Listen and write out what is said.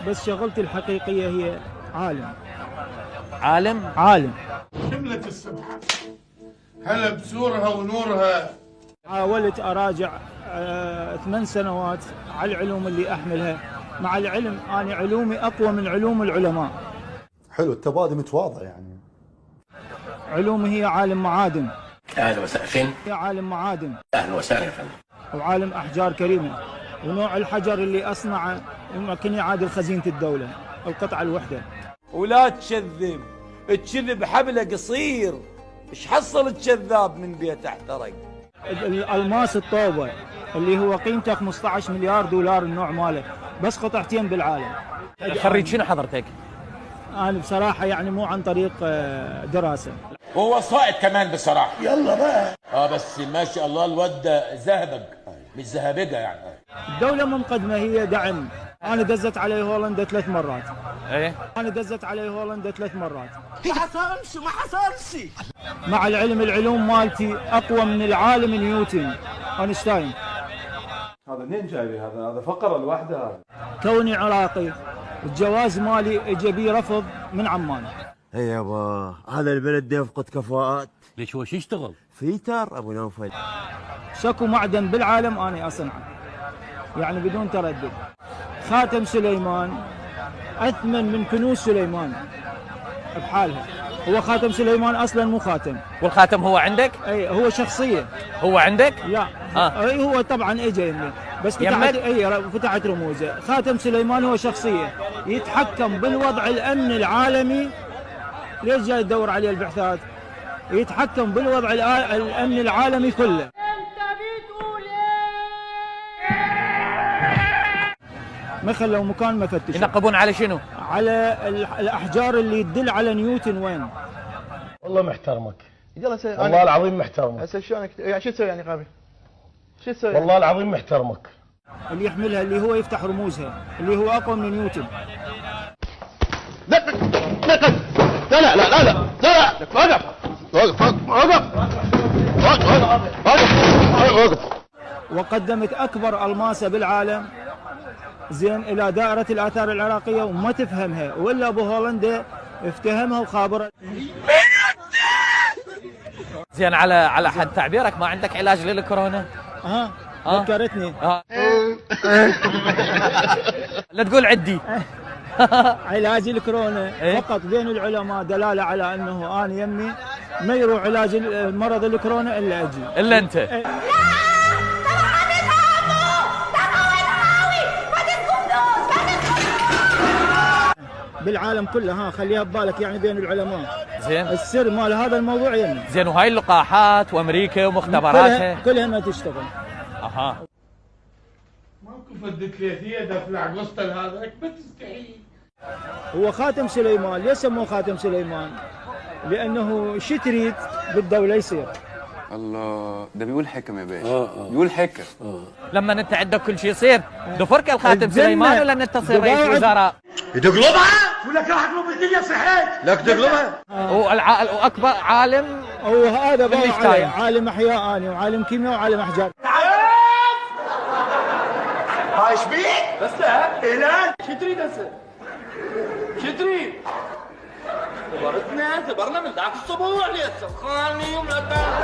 بس شغلتي الحقيقية هي عالم. عالم؟ عالم. شملة السبحة هلا بسورها ونورها. حاولت أراجع 8 سنوات على العلوم اللي أحملها، مع العلم أنا علومي أقوى من علوم العلماء. حلو، التبادي متواضع يعني. علومي هي عالم معادن. اهلا وسهلا. فين؟ هي عالم معادن. اهلا وسهلا يا فندم. وعالم أحجار كريمة، ونوع الحجر اللي أصنعه يمكن يعادل خزينة الدولة، القطعة الوحدة. ولا تكذب، الكذب حبله قصير، ايش حصل الكذاب من بيته احترق؟ الألماس الطوبة اللي هو قيمته 15 مليار دولار النوع ماله، بس قطعتين بالعالم. خريج شنو حضرتك؟ أنا بصراحة يعني مو عن طريق دراسة. وهو صائد كمان بصراحه. يلا بقى. بس ما شاء الله الواد ده زهبج، مش زهبجه يعني. الدولة مقدمة هي دعم. أنا دزت عليه هولندا 3 مرات. ايه؟ أنا دزت عليه هولندا 3 مرات. ما حصلش. مع العلم العلوم مالتي أقوى من العالم نيوتن أينشتاين. هذا منين جايبي؟ هذا فقرة لوحده هذا. كوني عراقي، الجواز مالي اجى بيه رفض من عمان. اي يابا، هذا البلد ده يفقد كفاءات. ليش هو شو يشتغل؟ فيتر ابو نوفل. شكو معدن بالعالم أنا أصنعه، يعني بدون تردد. خاتم سليمان أثمن من كنوز سليمان بحالها. هو خاتم سليمان أصلا مو خاتم. والخاتم هو عندك؟ أي هو شخصية. هو عندك؟ لا. أي هو طبعا إجا يمي، بس فتحت رموزه. خاتم سليمان هو شخصية يتحكم بالوضع الأمن العالمي. ليش جاي تدور عليه البعثات؟ يتحكم بالوضع الأمن العالمي كله. انت بتقول ما خلوا مكان ما فتشوا. ينقبون على شنو؟ على الأحجار اللي تدل على نيوتن وين. والله محترمك، يلا والله العظيم محترمك. هسه شلونك يعني شو تسوي يعني قابل؟ شو تسوي؟ والله العظيم محترمك. اللي يحملها اللي هو يفتح رموزها اللي هو أقوى من نيوتن. لا لا لا لا لا لا وقف وقف. وقدمت أكبر ألماسة بالعالم زين إلى دائرة الآثار العراقية وما تفهمها، وإلا أبو هولندا افتهمها وخابرها. زين على حد تعبيرك ما عندك علاج للكورونا؟ ذكرتني. لا تقول عدي. علاج الكورونا إيه؟ فقط بين العلماء دلالة على أنه أنا يمي ما يروح علاج مرض الكورونا إلا أجي. إلا أنت. بالعالم كله خليها ببالك يعني بين العلماء. زين. السر مال هذا الموضوع يمي. زين وهاي اللقاحات وامريكا ومختبراتها كلها ما تشتغل. ماكو فد ثلاثيه دفلع وسط هذاك ما تستحي. هو خاتم سليمان ليش سموه خاتم سليمان؟ لأنه شو تريد بالدولة يصير. الله، ده بيقول حكم يا باشا. بيقول حكم. لما انت عندك كل شيء يصير دفرك الخاتم سليمان ولا انت تصير رئيس وزراء؟ تقلبها ولا راح اقلب الدنيا صحيت. لك تقلبها. واكبر عالم وهذا عليه عالم احياء اني وعالم كيمياء وعالم احجار. هاي ايش بيك؟ بس هلال شو تريد هسه؟ شو تريد؟ خبرتنا من ذاك الاسبوع اللي سخاني وملتان.